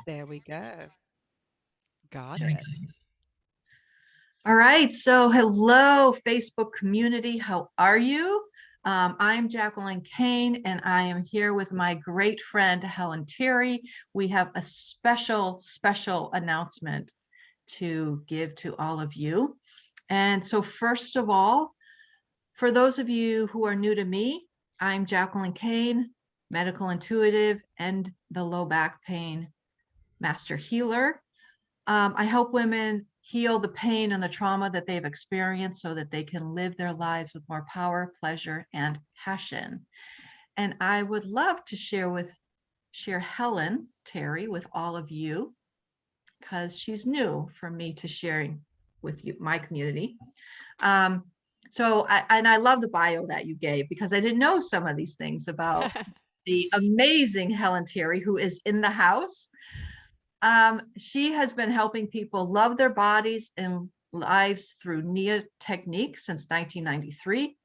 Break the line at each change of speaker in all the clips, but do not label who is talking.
There we go. Got
There we
it.
go. All right. So, hello, Facebook community. How are you? I'm Jacqueline Kane, and I am here with my great friend, Helen Terry. We have a special announcement to give to all of you. And so, first of all, for those of you who are new to me, I'm Jacqueline Kane, medical intuitive and the low back pain master healer. I help women heal the pain and the trauma that they've experienced so that they can live their lives with more power, pleasure, and passion. And I would love to share Helen Terry with all of you because she's new for me to sharing with you, my community. Um, and I love the bio that you gave because I didn't know some of these things about the amazing Helen Terry, who is in the house. She has been helping people love their bodies and lives through NIA technique since 1993.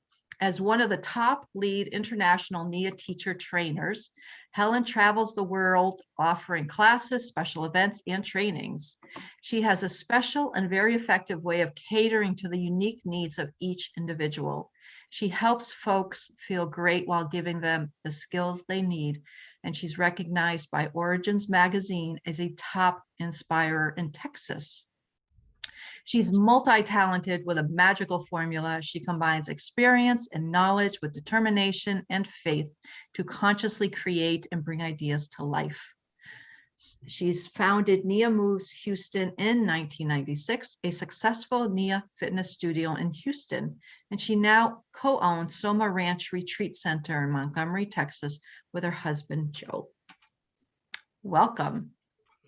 As one of the top lead international NIA teacher trainers, Helen travels the world offering classes, special events, and trainings. She has a special and very effective way of catering to the unique needs of each individual. She helps folks feel great while giving them the skills they need, and she's recognized by Origins Magazine as a top inspirer in Texas. She's multi-talented with a magical formula. She combines experience and knowledge with determination and faith to consciously create and bring ideas to life. She's founded Nia Moves Houston in 1996, a successful Nia fitness studio in Houston, and she now co-owns Soma Ranch Retreat Center in Montgomery, Texas, with her husband, Joe. Welcome.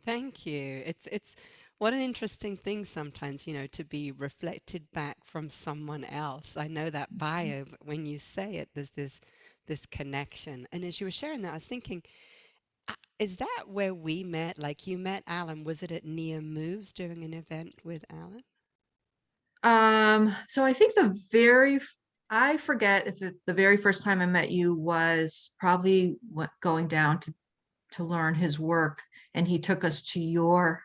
Thank you. It's what an interesting thing sometimes, to be reflected back from someone else. I know that bio, but when you say it, there's this connection. And as you were sharing that, I was thinking, is that where we met? Like you met Alan, was it at Nia Moves doing an event with Alan?
So I think I forget if the very first time I met you was probably going down to learn his work, and he took us to your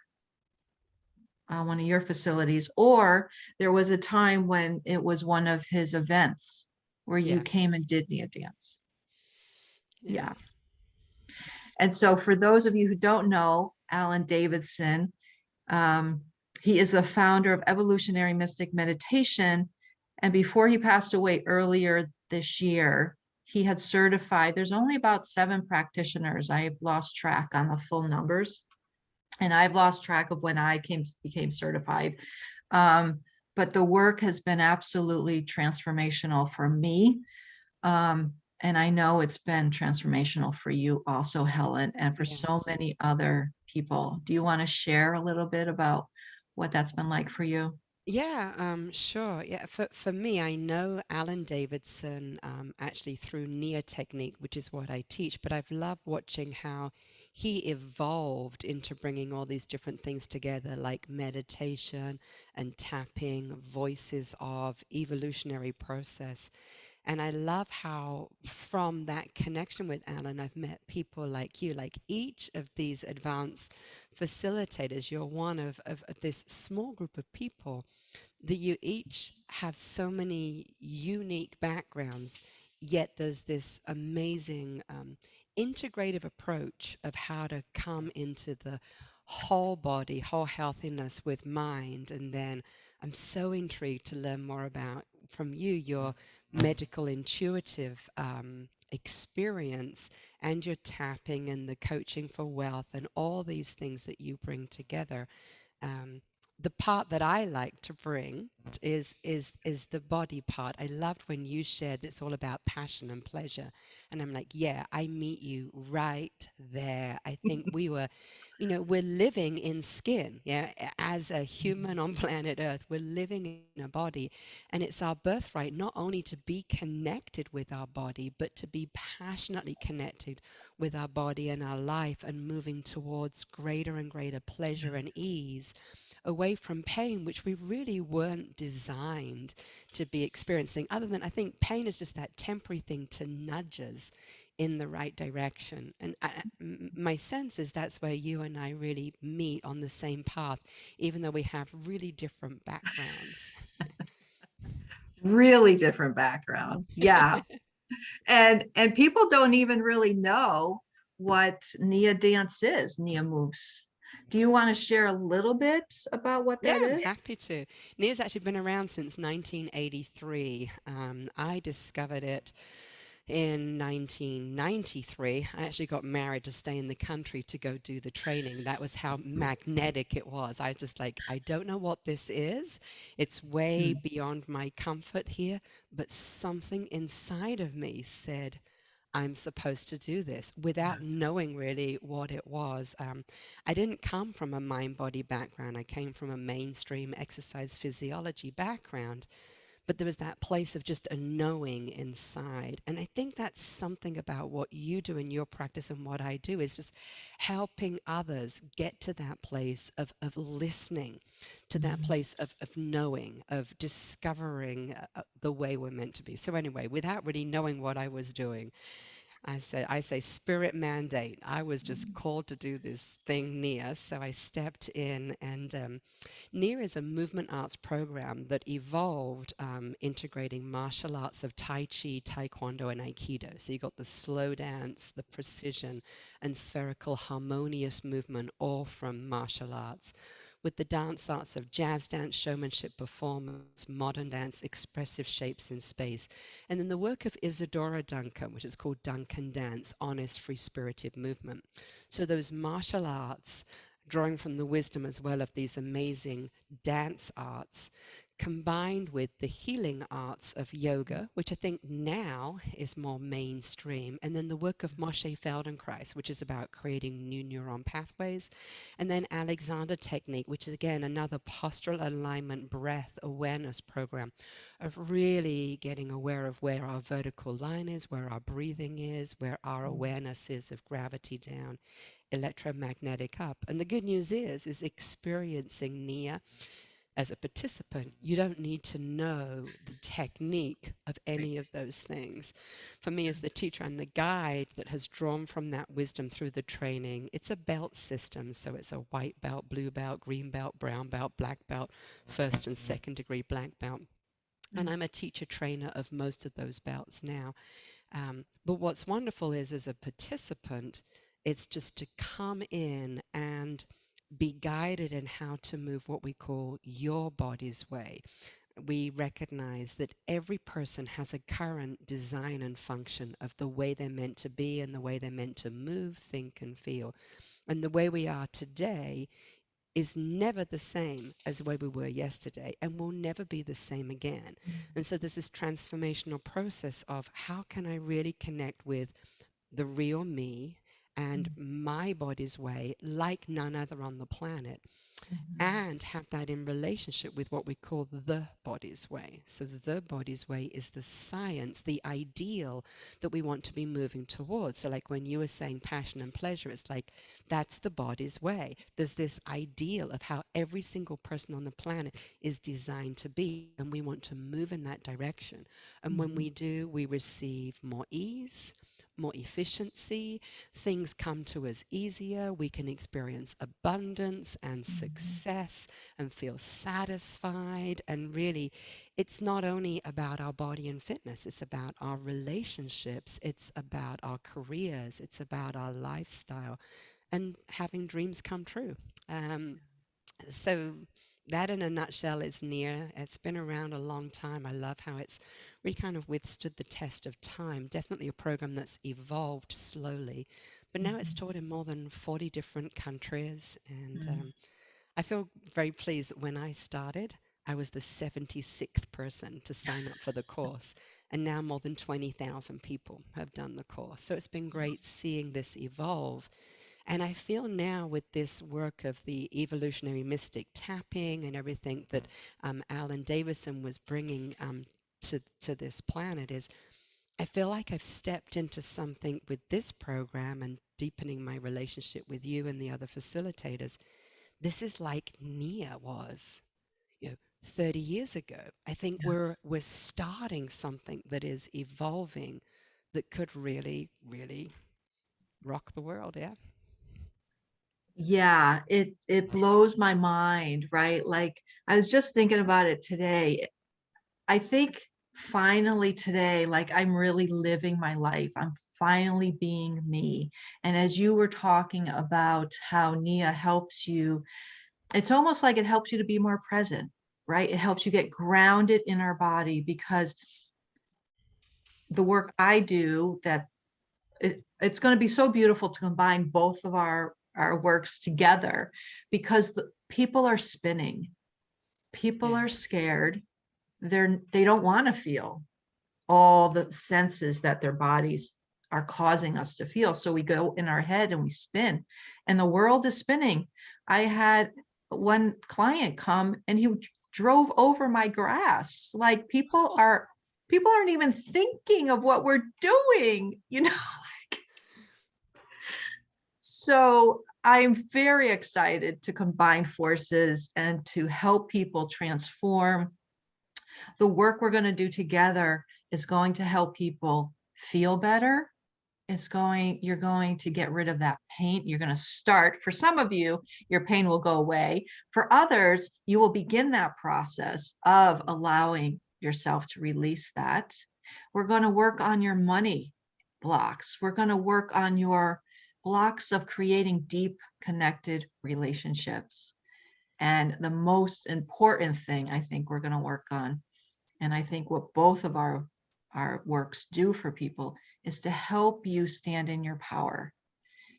one of your facilities, or there was a time when it was one of his events where you
Yeah,
came and did Nia dance.
yeah.
Yeah. And so for those of you who don't know Alan Davidson, um, he is the founder of Evolutionary Mystic Meditation. And before he passed away earlier this year, he had certified, there's only about 7 practitioners. I have lost track on the full numbers, and I've lost track of when became certified. Um, but the work has been absolutely transformational for me. And I know it's been transformational for you also, Helen, and for so
Yes.
many other people. Do you want to share a little bit about what that's been like for you?
Yeah, sure. Yeah, for me, I know Alan Davidson actually through Nia technique, which is what I teach, but I've loved watching how he evolved into bringing all these different things together, like meditation and tapping, voices of evolutionary process. And I love how from that connection with Alan, I've met people like you, like each of these advanced facilitators. You're one of this small group of people that you each have so many unique backgrounds, yet there's this amazing integrative approach of how to come into the whole body, whole healthiness with mind. And then I'm so intrigued to learn more about from you your medical intuitive experience and your tapping and the coaching for wealth and all these things that you bring together. um, the part that I like to bring is the body part. I loved when you shared it's all about passion and pleasure, and I'm like, yeah, I meet you right there. I think we were, we're living in skin. Yeah, as a human on planet Earth, we're living in a body, and it's our birthright not only to be connected with our body, but to be passionately connected with our body and our life and moving towards greater and greater pleasure and ease away from pain, which we really weren't designed to be experiencing. Other than I think pain is just that temporary thing to nudge us in the right direction. And my sense is that's where you and I really meet on the same path, even though we have really different backgrounds.
Really different backgrounds. Yeah. And people don't even really know what Nia dance is, Nia moves. Do you want to share a little bit about what
Yeah,
that
I'm
is?
happy to. Nia's actually been around since 1983. I discovered it in 1993. I actually got married to stay in the country to go do the training. That was how magnetic it was. I was just like, I don't know what this is. It's way
Mm,
beyond my comfort here, but something inside of me said, I'm supposed to do this
yeah.
without knowing really what it was. I didn't come from a mind body background. I came from a mainstream exercise physiology background, but there was that place of just a knowing inside. And I think that's something about what you do in your practice and what I do is just helping others get to that place of listening, to that
Mhm.
place of knowing, of discovering the way we're meant to be. So anyway, without really knowing what I was doing, I say spirit mandate. I was just called to do this thing near, so I stepped in, and NEAR is a movement arts program that evolved integrating martial arts of Tai Chi, Taekwondo, and Aikido. So you got the slow dance, the precision, and spherical harmonious movement, all from martial arts, with the dance arts of jazz dance, showmanship, performance, modern dance, expressive shapes in space, and then the work of Isadora Duncan, which is called Duncan Dance, honest, free-spirited movement. So those martial arts, drawing from the wisdom as well of these amazing dance arts, combined with the healing arts of yoga, which I think now is more mainstream, and then the work of Moshe Feldenkrais, which is about creating new neuron pathways, and then Alexander Technique, which is again another postural alignment breath awareness program of really getting aware of where our vertical line is, where our breathing is, where our awareness is of gravity down, electromagnetic up. And the good news is experiencing Nia as a participant, you don't need to know the technique of
Right.
any of those things. For me, as the teacher, I'm the guide that has drawn from that wisdom through the training. It's a belt system, so it's a white belt, blue belt, green belt, brown belt, black belt, first and second degree black belt. And
Mm,
I'm a teacher trainer of most of those belts now. But what's wonderful is, as a participant, it's just to come in and be guided in how to move what we call your body's way. We recognize that every person has a current design and function of the way they're meant to be and the way they're meant to move, think, and feel. And the way we are today is never the same as the way we were yesterday and will never be the same again. And so there's this transformational process of how can I really connect with the real me and
mm,
my body's way like none other on the planet,
mhm,
and have that in relationship with what we call the body's way. So the body's way is the science, the ideal that we want to be moving towards. So like when you were saying passion and pleasure, it's like that's the body's way. There's this ideal of how every single person on the planet is designed to be, and we want to move in that direction. And when
mhm,
we do, we receive more ease, more efficiency, things come to us easier. We can experience abundance and
mhm,
success and feel satisfied. And really, it's not only about our body and fitness, it's about our relationships, it's about our careers, it's about our lifestyle and having dreams come true. Um, so that in a nutshell is near. It's been around a long time. I love how it's really kind of withstood the test of time. Definitely a program that's evolved slowly, but now it's
mhm,
taught in more than 40 different countries. And
mm.
I feel very pleased that when I started, I was the 76th person to sign up for the course. And now more than 20,000 people have done the course. So it's been great seeing this evolve, and I feel now with this work of the evolutionary mystic tapping and everything that Alan Davidson was bringing to this planet is I feel like I've stepped into something with this program and deepening my relationship with you and the other facilitators. This is like Nia was, 30 years ago. I think
Yeah.
we're starting something that is evolving that could really, really rock the world. Yeah.
Yeah, it blows my mind, right? Like I was just thinking about it today. I think finally today, like I'm really living my life. I'm finally being me. And as you were talking about how Nia helps you, it's almost like it helps you to be more present, right? It helps you get grounded in our body because the work I do that it's going to be so beautiful to combine both of our works together because people are spinning. People
Yeah.
are scared. They don't want to feel all the senses that their bodies are causing us to feel. So we go in our head and we spin, and the world is spinning. I had one client come and he drove over my grass. Like people aren't even thinking of what we're doing, you know? So I'm very excited to combine forces and to help people transform. The work we're going to do together is going to help people feel better. You're going to get rid of that pain. You're going to start, for some of you, your pain will go away. For others, you will begin that process of allowing yourself to release that. We're going to work on your money blocks. We're going to work on your blocks of creating deep, connected relationships. And the most important thing I think we're going to work on, and I think what both of our works do for people, is to help you stand in your power,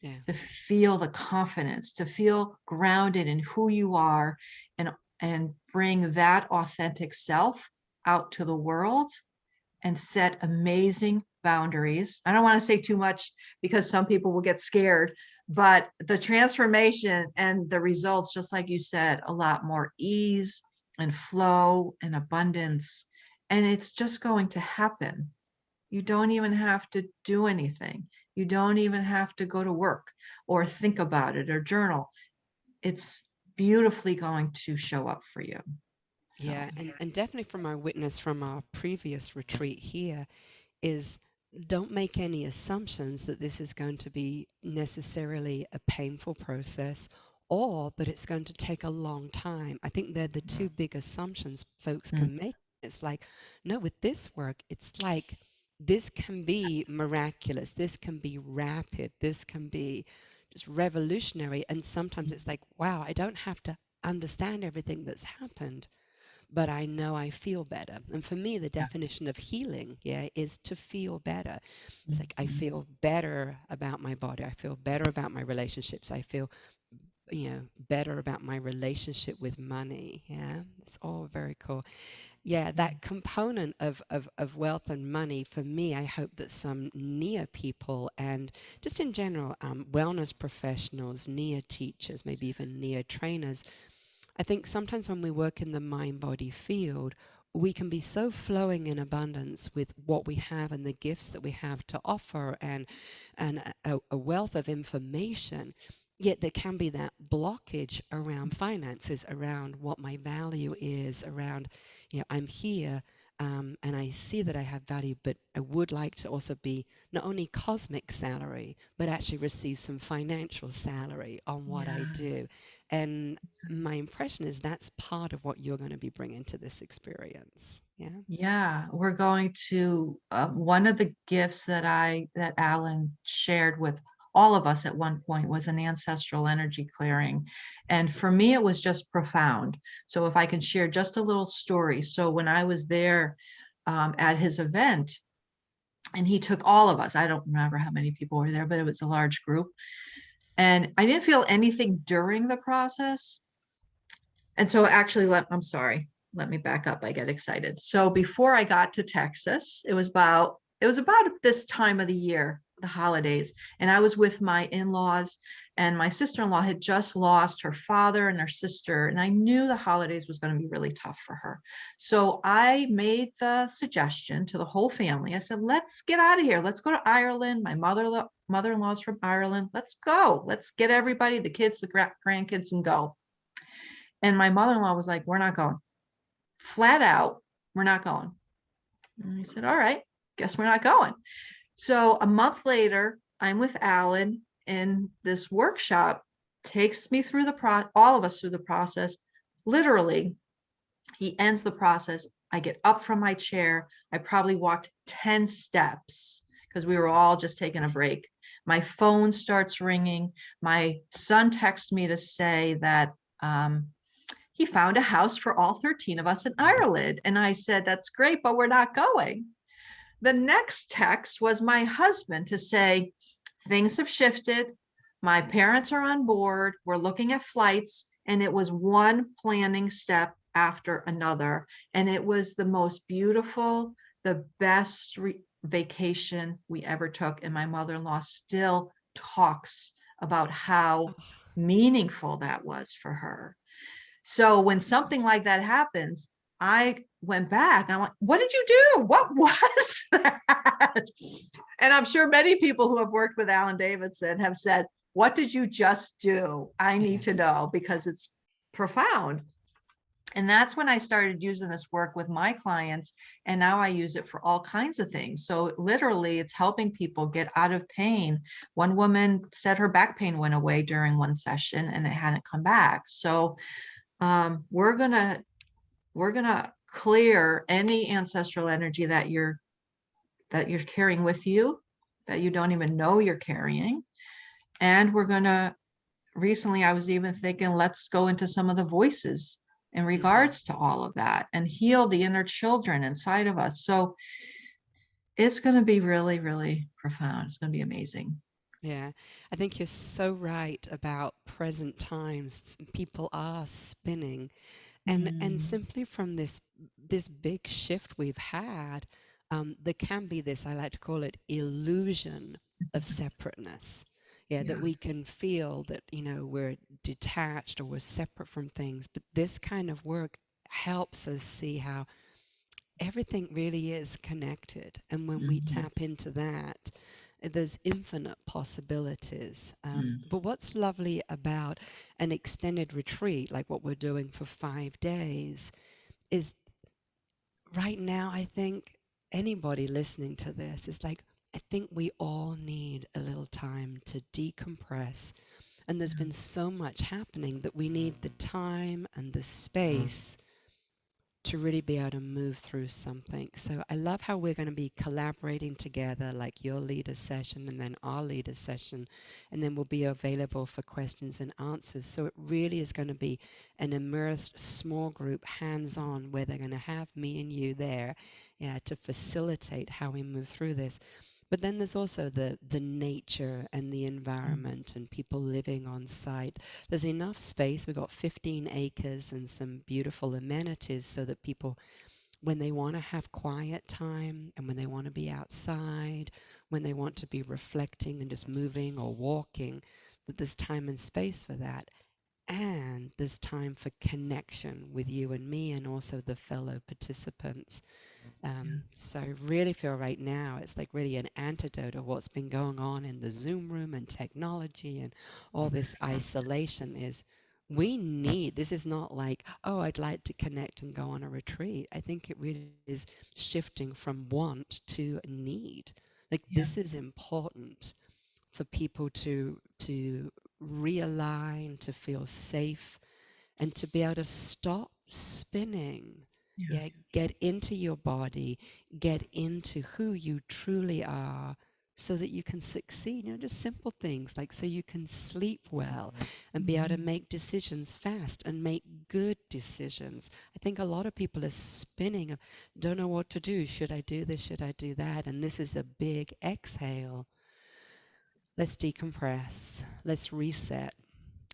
Yeah.
to feel the confidence, to feel grounded in who you are, and bring that authentic self out to the world and set amazing boundaries. I don't want to say too much because some people will get scared, but the transformation and the results, just like you said, a lot more ease and flow and abundance. And it's just going to happen. You don't even have to do anything. You don't even have to go to work or think about it or journal. It's beautifully going to show up for you. So,
Yeah. And definitely from our witness from our previous retreat here is don't make any assumptions that this is going to be necessarily a painful process or that it's going to take a long time. I think they're the two big assumptions folks
mm,
can make. It's like, no, with this work, it's like this can be miraculous, this can be rapid, this can be just revolutionary. And sometimes it's like, wow, I don't have to understand everything that's happened, but I know I feel better. And for me, the
yeah.
definition of healing, yeah, is to feel better. It's like I
Mhm.
feel better about my body. I feel better about my relationships. I feel, better about my relationship with money. Yeah, it's all very cool. Yeah, that component of wealth and money, for me, I hope that some NIA people and just in general, wellness professionals, NIA teachers, maybe even NIA trainers, I think sometimes when we work in the mind body field, we can be so flowing in abundance with what we have and the gifts that we have to offer and a wealth of information. Yet there can be that blockage around finances, around what my value is, around, I'm here and I see that I have value, but I would like to also be not only cosmic salary, but actually receive some financial salary on what I
Yeah.
do. And my impression is that's part of what you're going to be bringing to this experience. Yeah.
Yeah, we're going to one of the gifts that Alan shared with all of us at one point was an ancestral energy clearing. And for me, it was just profound. So if I can share just a little story. So when I was there at his event, and he took all of us, I don't remember how many people were there, but it was a large group. And I didn't feel anything during the process. And so actually, I'm sorry, let me back up. I get excited. So before I got to Texas, it was about this time of the year, the holidays, and I was with my in-laws, and my sister-in-law had just lost her father and her sister, and I knew the holidays was going to be really tough for her. So I made the suggestion to the whole family. I said, let's get out of here. Let's go to Ireland. My mother-in-law's from Ireland. Let's go. Let's get everybody, the kids, the grandkids, and go. And my mother-in-law was like, we're not going. Flat out, we're not going. And I said, all right, guess we're not going. So a month later, I'm with Alan in this workshop, takes me through all of us through the process. Literally, he ends the process. I get up from my chair. I probably walked 10 steps because we were all just taking a break. My phone starts ringing. My son texts me to say that he found a house for all 13 of us in Ireland. And I said, that's great, but we're not going. The next text was my husband to say, things have shifted. My parents are on board. We're looking at flights. And it was one planning step after another. And it was the most beautiful, the best vacation we ever took. And my mother-in-law still talks about how
Oh,
meaningful that was for her. So when something like that happens, I went back. I'm like, what did you do? What was that? And I'm sure many people who have worked with Alan Davidson have said, what did you just do? I need
yeah.
to know because it's profound. And that's when I started using this work with my clients. And now I use it for all kinds of things. So literally, it's helping people get out of pain. One woman said her back pain went away during one session and it hadn't come back. So we're gonna clear any ancestral energy that you're carrying with you that you don't even know you're carrying. And we're gonna recently I was even thinking, let's go into some of the voices in
Hmm.
regards to all of that and heal the inner children inside of us. So it's going to be really, really profound. It's going to be amazing.
Yeah, I think you're so right about present times. People are spinning, and
Mm,
simply from this big shift we've had, there can be this, I like to call it, illusion of separateness. Yeah, that
yeah.
we can feel that, we're detached or we're separate from things. But this kind of work helps us see how everything really is connected. And when we
Mhm,
tap into that, there's infinite possibilities.
mm,
But what's lovely about an extended retreat, like what we're doing for 5 days, is right now, I think anybody listening to this is like, I think we all need a little time to decompress. And there's
yeah,
been so much happening that we need the time and the space to really be able to move through something. So I love how we're going to be collaborating together, like your leader session and then our leader session, and then we'll be available for questions and answers. So it really is going to be an immersed small group, hands-on, where they're going to have me and you there, yeah, to facilitate how we move through this. But then there's also the nature and the
mm,
environment and people living on site. There's enough space. We've got 15 acres and some beautiful amenities so that people, when they want to have quiet time and when they want to be outside, when they want to be reflecting and just moving or walking, that there's time and space for that. And there's time for connection with you and me and also the fellow participants.
yeah,
So I really feel right now it's like really an antidote of what's been going on in the Zoom room and technology and all this isolation is we need, this is not like, oh, I'd like to connect and go on a retreat. I think it really is shifting from want to need. Like
yeah,
this is important for people to realign, to feel safe, and to be able to stop spinning.
yeah,
Yeah, get into your body, get into who you truly are so that you can succeed. Just simple things like so you can sleep well and be able to
mhm,
make decisions fast and make good decisions. I think a lot of people are spinning of don't know what to do. Should I do this? Should I do that? And this is a big exhale. Let's decompress. Let's reset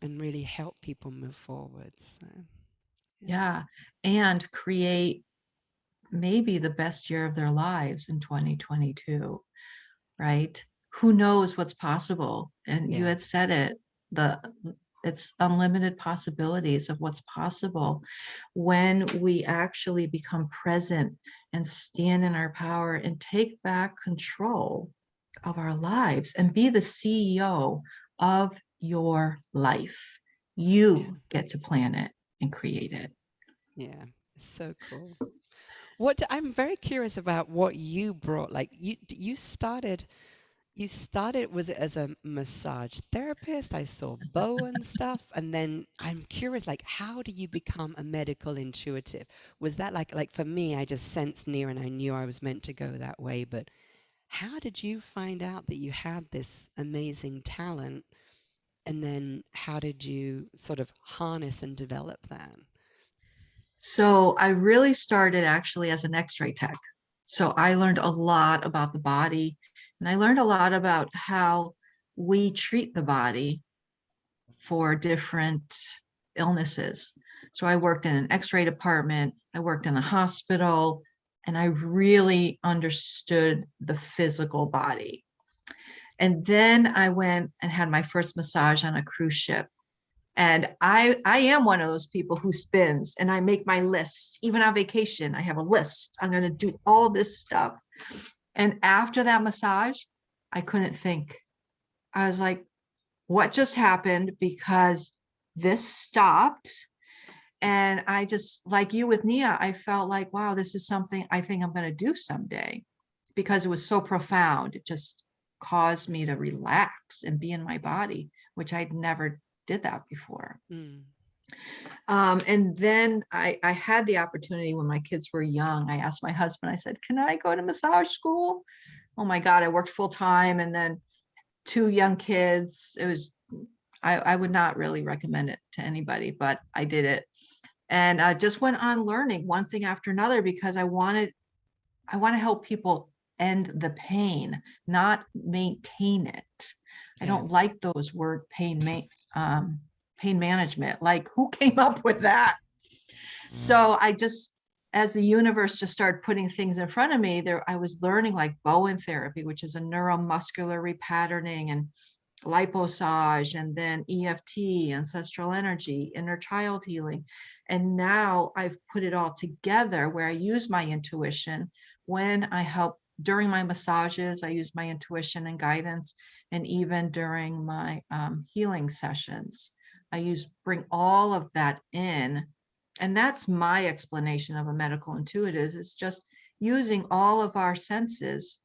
and really help people move forward. So, yeah.
yeah. And create maybe the best year of their lives in 2022, right? Who knows what's possible? And you
Yeah.
had said it, the it's unlimited possibilities of what's possible when we actually become present and stand in our power and take back control of our lives and be the CEO of your life.
Yeah.
You get to plan it and create it.
Yeah. So cool. I'm very curious about what you brought. Like you started, was it as a massage therapist? I saw bow and stuff. And then I'm curious, like, how do you become a medical intuitive? Was that like for me, I just sensed near and I knew I was meant to go that way. But how did you find out that you had this amazing talent? And then how did you sort of harness and develop that?
So I really started actually as an X-ray tech. So I learned a lot about the body, and I learned a lot about how we treat the body for different illnesses. So I worked in an X-ray department, I worked in the hospital, and I really understood the physical body. And then I went and had my first massage on a cruise ship. And I am one of those people who spins, and I make my list. Even on vacation, I have a list. I'm going to do all this stuff. And after that massage, I couldn't think. I was like, what just happened? Because this stopped. And I just, like you with Nia, I felt like, wow, this is something I think I'm going to do someday, because it was so profound. It just caused me to relax and be in my body, which I'd never did that before.
Mm.
And then I had the opportunity when my kids were young. I asked my husband, I said, can I go to massage school? Oh my God, I worked full time and then two young kids. It was, I would not really recommend it to anybody, but I did it. And I just went on learning one thing after another, because I want to help people end the pain, not maintain it. I
Yeah.
don't like those word pain management. Like, who came up with that? So I just, as the universe just started putting things in front of me, there I was learning like Bowen therapy, which is a neuromuscular repatterning, and liposage, and then EFT, ancestral energy, inner child healing. And now I've put it all together where I use my intuition when I help during my massages. I use my intuition and guidance, and even during my healing sessions, I use bring all of that in. And that's my explanation of a medical intuitive, is just using all of our senses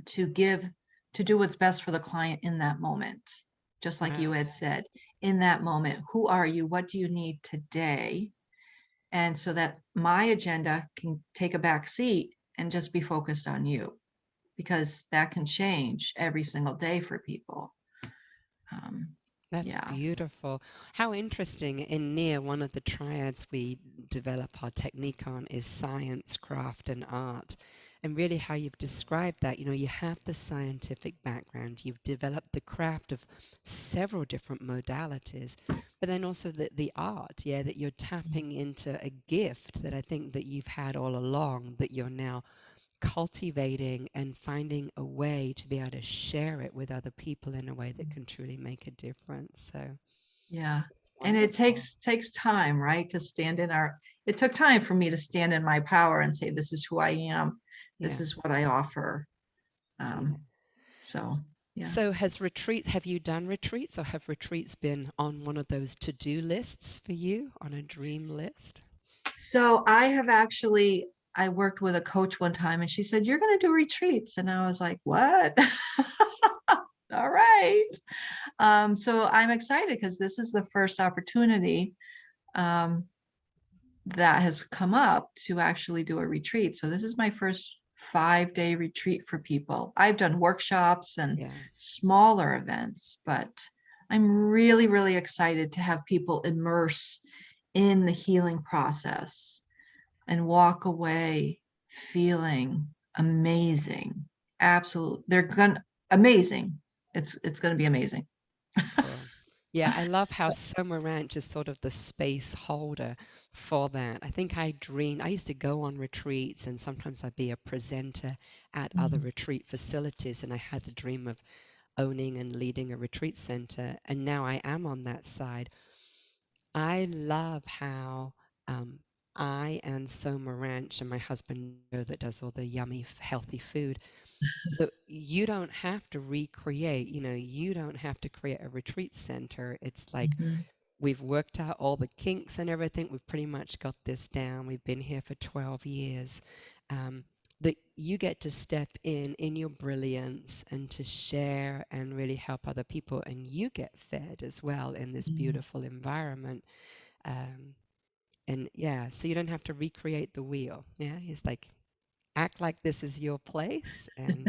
to give to do what's best for the client in that moment. Just like you
Wow.
had said, in that moment, who are you? What do you need today? And so that my agenda can take a back seat and just be focused on you, because that can change every single day for people. Um,
That's
yeah.
beautiful. How interesting. In near one of the triads we develop our technique on is science, craft, and art. And really, how you've described that, you have the scientific background, you've developed the craft of several different modalities, but then also the art, yeah, that you're tapping into a gift that I think that you've had all along, that you're now cultivating and finding a way to be able to share it with other people in a way that can truly make a difference. So
Yeah.
it's
And it
wonderful.
takes time, right? To stand in our, it took time for me to stand in my power and say, this is who I am. This is
Yes.
what I offer.
Yeah.
Um, so yeah.
So have you done retreats, or have retreats been on one of those to-do lists for you, on a dream list?
So I have actually, I worked with a coach one time and she said, you're going to do retreats. And I was like, what? All right. So I'm excited because this is the first opportunity um, that has come up to actually do a retreat. So this is my first 5-day retreat for people. I've done workshops and
Yeah.
smaller events, but I'm really, really excited to have people immerse in the healing process and walk away feeling amazing. Absolutely. They're gonna amazing. It's gonna be amazing.
Cool. Yeah, I love how Soma Ranch is sort of the space holder for that. I think I used to go on retreats and sometimes I'd be a presenter at other
Mhm.
retreat facilities, and I had the dream of owning and leading a retreat center. And now I am on that side. I love how um, I and Soma Ranch and my husband Joe that does all the yummy, healthy food, that you don't have to recreate, you don't have to create a retreat center. It's like
Mhm.
we've worked out all the kinks and everything. We've pretty much got this down. We've been here for 12 years. Um, that you get to step in your brilliance and to share and really help other people, and you get fed as well in this
Mm.
beautiful environment. Um, and yeah, so you don't have to recreate the wheel. Yeah, it's like act like this is your place. And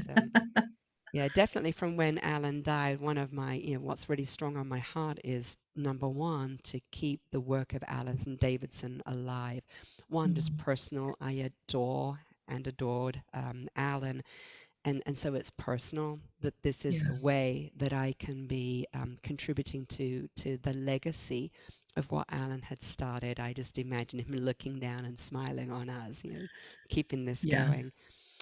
yeah, definitely from when Alan died, one of my, what's really strong on my heart is number one, to keep the work of Alan and Davidson alive. One, just
Mm.
personal. I adore and adored Alan. And so it's personal that this is
Yeah.
a way that I can be contributing to the legacy of what Alan had started. I just imagine him looking down and smiling on us, keeping this
Yeah.
going.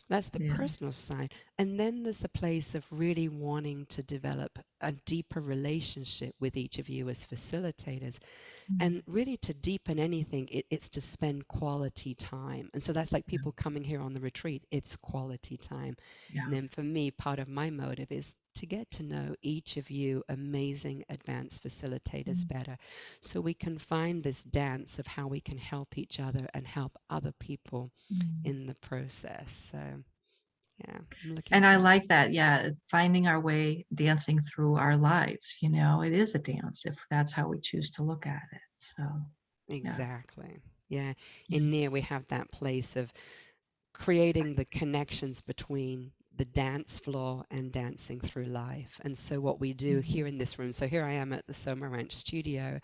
That's the
Yeah.
personal side. And then there's the place of really wanting to develop a deeper relationship with each of you as facilitators.
Mm.
And really, to deepen anything, it's to spend quality time. And so that's like
Yeah.
people coming here on the retreat, it's quality time.
Yeah.
And then for me, part of my motive is to get to know each of you amazing advanced facilitators
Mm.
better, so we can find this dance of how we can help each other and help other people
Mm.
in the process. So yeah, I'm looking
And I
forward.
like that. Yeah. Finding our way, dancing through our lives. It is a dance if that's how we choose to look at it. So, yeah.
Exactly. Yeah.
Yeah.
In Nia, we have that place of creating the connections between the dance floor and dancing through life. And so what we do
Mhm.
here in this room, so here I am at the Soma Ranch studio,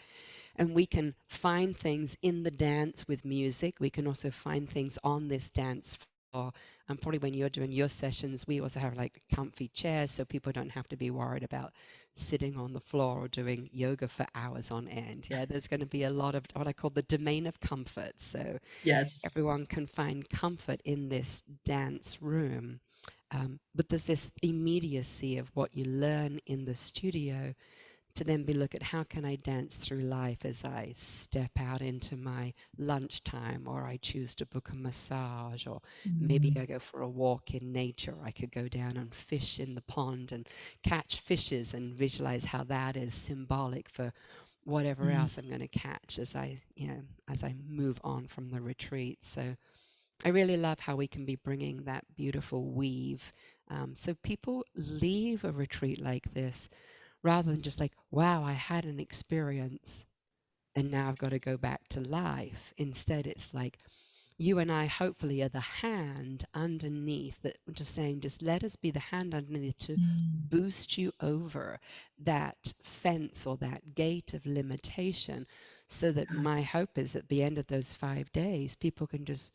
and we can find things in the dance with music. We can also find things on this dance floor. And probably when you're doing your sessions, we also have like comfy chairs so people don't have to be worried about sitting on the floor or doing yoga for hours on end. Yeah, there's going to be a lot of what I call the domain of comfort. So
Yes.
everyone can find comfort in this dance room. But there's this immediacy of what you learn in the studio to then be look at how can I dance through life as I step out into my lunchtime, or I choose to book a massage, or maybe
Mm.
I go for a walk in nature. I could go down and fish in the pond and catch fishes and visualize how that is symbolic for whatever
Mm.
else I'm going to catch as as I move on from the retreat. So I really love how we can be bringing that beautiful weave. So people leave a retreat like this rather than just like, wow, I had an experience and now I've got to go back to life. Instead, it's like you and I hopefully are the hand underneath that, just saying, just let us be the hand underneath to
Mm.
boost you over that fence or that gate of limitation, so that my hope is at the end of those 5 days, people can just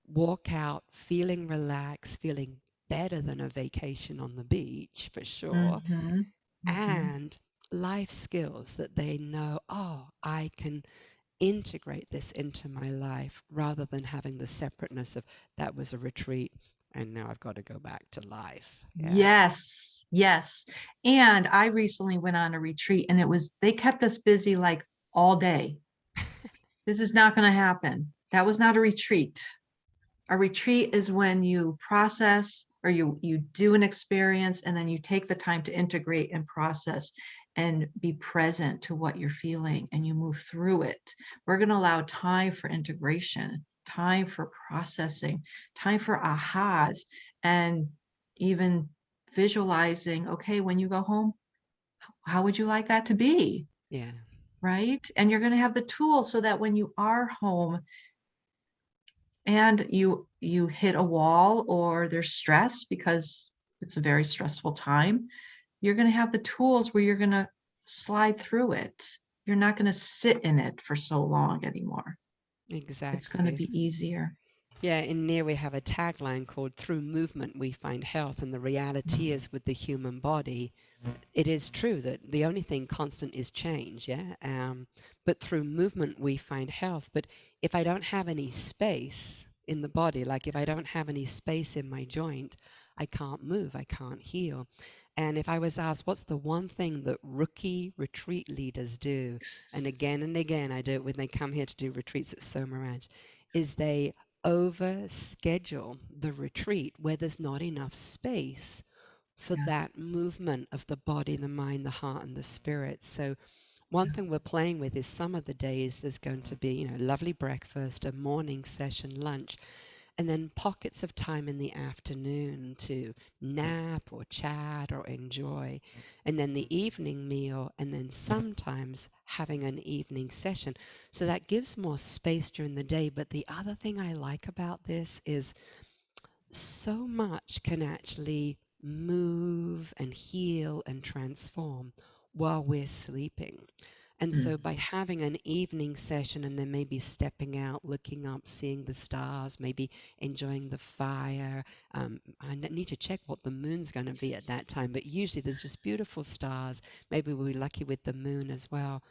walk out feeling relaxed, feeling better than a vacation on the beach for sure,
Mhm. Mhm.
and life skills that they know, oh, I can integrate this into my life rather than having the separateness of that was a retreat and now I've got to go back to life. Yeah.
Yes, yes. And I recently went on a retreat and they kept us busy like all day. This is not going to happen. That was not a retreat. A retreat is when you process or you do an experience and then you take the time to integrate and process and be present to what you're feeling and you move through it. We're going to allow time for integration, time for processing, time for ahas, and even visualizing, okay, when you go home, how would you like that to be?
Yeah.
Right? And you're going to have the tools so that when you are home, and you hit a wall or there's stress because it's a very stressful time, you're going to have the tools where you're going to slide through it. You're not going to sit in it for so long anymore. It's going to
Exactly.
be easier.
Yeah, in NEAR we have a tagline called "Through movement we find health," and the reality is with the human body, it is true that the only thing constant is change, yeah. But through movement we find health. But if I don't have any space in the body, like if I don't have any space in my joint, I can't move, I can't heal. And if I was asked, what's the one thing that rookie retreat leaders do, and again, I do it when they come here to do retreats at Soma Ranch, is they over schedule the retreat where there's not enough space for
Yeah.
that movement of the body, the mind, the heart, and the spirit. So one thing we're playing with is some of the days there's going to be, lovely breakfast, a morning session, lunch, and then pockets of time in the afternoon to nap or chat or enjoy, and then the evening meal, and then sometimes having an evening session. So that gives more space during the day. But the other thing I like about this is so much can actually move and heal and transform while we're sleeping. And so by having an evening session and then maybe stepping out, looking up, seeing the stars, maybe enjoying the fire. Need to check what the moon's going to be at that time, but usually there's just beautiful stars. Maybe we'll be lucky with the moon as well.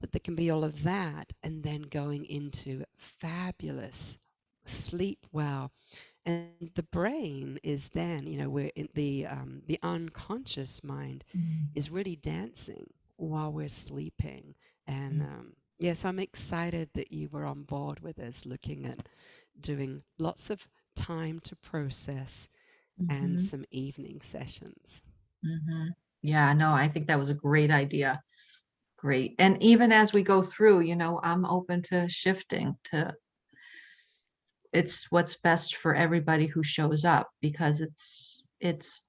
But there can be all of that and then going into fabulous sleep well. And the brain is then, we're in the unconscious mind is really dancing while we're sleeping. And yes, I'm excited that you were on board with us, looking at doing lots of time to process and
Mhm,
some evening sessions.
mhm. Yeah, no, I think that was a great idea. Great. And even as we go through, I'm open to shifting to it's what's best for everybody who shows up because it's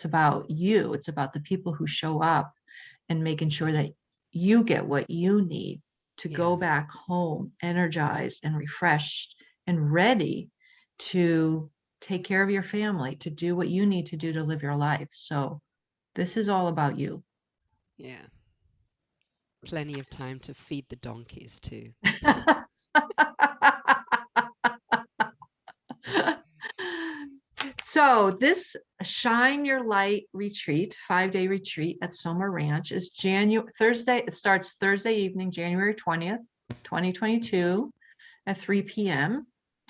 about you. It's about the people who show up and making sure that you get what you need to
Yeah,
go back home energized and refreshed and ready to take care of your family, to do what you need to do to live your life. So this is all about you.
yeah. Plenty of time to feed the donkeys too.
So this Shine Your Light retreat, 5-day retreat at Soma Ranch is January Thursday. It starts Thursday evening, January 20th, 2022 at 3 p.m.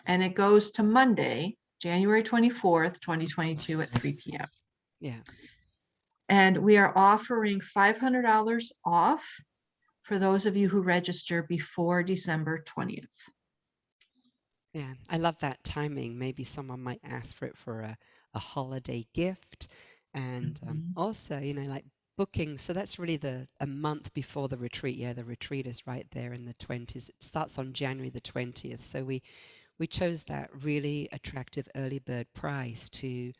And it goes to Monday, January 24th, 2022 at 3 p.m.
Yeah.
And we are offering $500 off for those of you who register before December 20th.
Yeah, I love that timing. Maybe someone might ask for it for a holiday gift. And
Mhm.
also, like booking. So that's really a month before the retreat. Yeah, the retreat is right there in the 20s. It starts on January the 20th. So we chose that really attractive early bird price to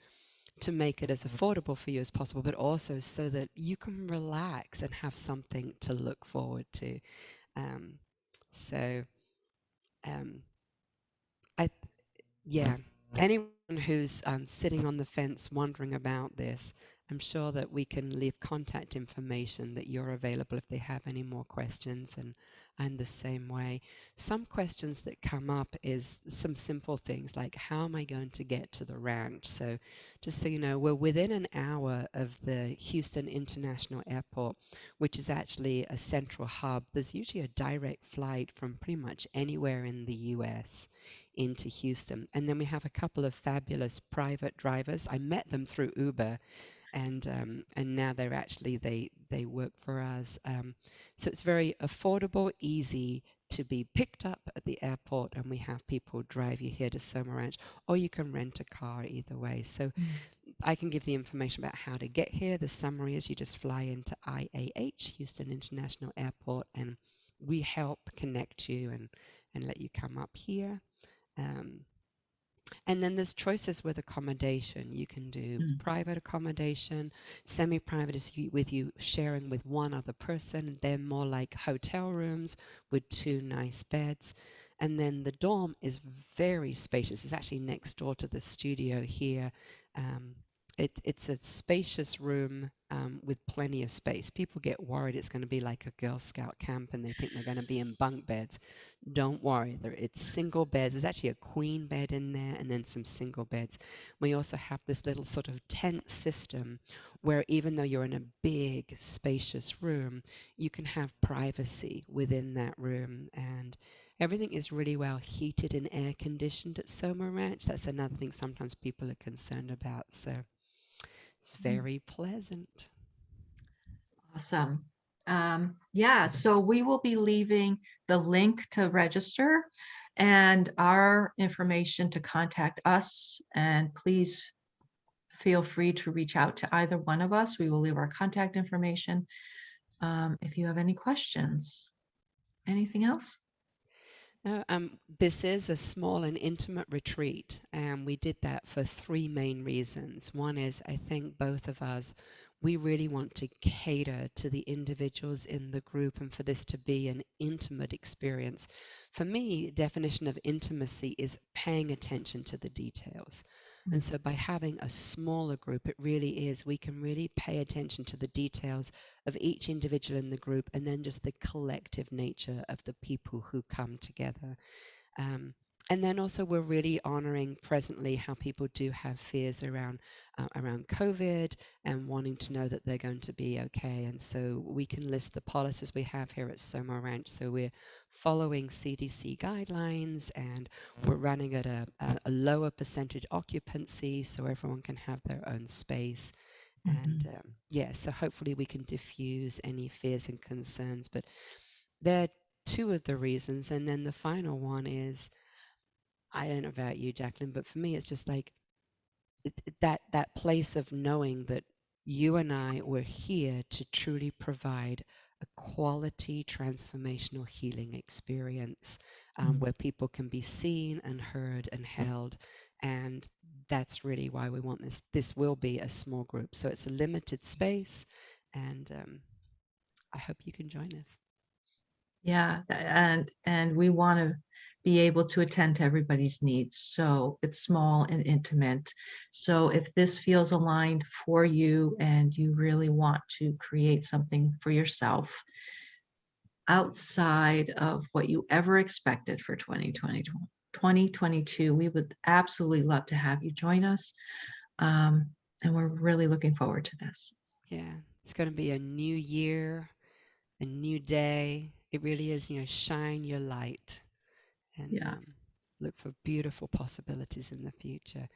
make it as affordable for you as possible, but also so that you can relax and have something to look forward to. Um, so um, I Yeah, anyone who's sitting on the fence wondering about this, I'm sure that we can leave contact information that you're available if they have any more questions, and I'm the same way. Some questions that come up is some simple things like, how am I going to get to the ranch? So just so you know, we're within an hour of the Houston International Airport, which is actually a central hub. There's usually a direct flight from pretty much anywhere in the US into Houston. And then we have a couple of fabulous private drivers. I met them through Uber, and now they work for us. So it's very affordable, easy to be picked up at the airport, and we have people drive you here to Soma Ranch, or you can rent a car either way. So I can give the information about how to get here. The summary is you just fly into IAH, Houston International Airport, and we help connect you and let you come up here. Um, and then there's choices with accommodation. You can do
Mm.
private accommodation. Semi-private is with you sharing with one other person. They're more like hotel rooms with two nice beds. And then the dorm is very spacious. It's actually next door to the studio here. Um, it's a spacious room with plenty of space. People get worried it's going to be like a Girl Scout camp and they think they're going to be in bunk beds. Don't worry, it's single beds. There's actually a queen bed in there and then some single beds. We also have this little sort of tent system where even though you're in a big, spacious room, you can have privacy within that room. And everything is really well heated and air conditioned at Soma Ranch. That's another thing sometimes people are concerned about. So it's very pleasant.
Awesome. Yeah, so we will be leaving the link to register and our information to contact us. And please feel free to reach out to either one of us. We will leave our contact information. if you have any questions. Anything else?
No, this is a small and intimate retreat, and we did that for three main reasons. One is I think both of us, we really want to cater to the individuals in the group and for this to be an intimate experience. For me, definition of intimacy is paying attention to the details. And
Mm,
so by having a smaller group, it really is, we can really pay attention to the details of each individual in the group and then just the collective nature of the people who come together. Um, and then also we're really honoring presently how people do have fears around COVID and wanting to know that they're going to be okay. And so we can list the policies we have here at Soma Ranch. So we're following CDC guidelines and we're running at a lower percentage occupancy so everyone can have their own space. And
mhm.
yeah, so hopefully we can diffuse any fears and concerns. But there are two of the reasons. And then the final one is I don't know about you, Jacqueline, but for me, it's just like that place of knowing that you and I were here to truly provide a quality transformational healing experience
Mm.
where people can be seen and heard and held. And that's really why we want this. This will be a small group. So it's a limited space. And I hope you can join us.
Yeah, and we want to be able to attend to everybody's needs. So it's small and intimate. So if this feels aligned for you and you really want to create something for yourself outside of what you ever expected for 2020, 2022, we would absolutely love to have you join us. Um, and we're really looking forward to this.
Yeah, it's going to be a new year, a new day. It really is, shine your light and
Yeah.
look for beautiful possibilities in the future.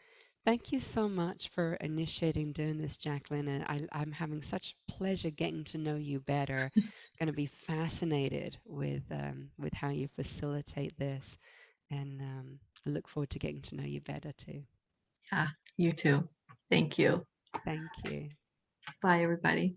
Thank you so much for initiating doing this, Jacqueline. And I'm having such pleasure getting to know you better. Going to be fascinated with how you facilitate this, and I look forward to getting to know you better too.
Yeah, you too. Thank you.
Thank you.
Bye, everybody.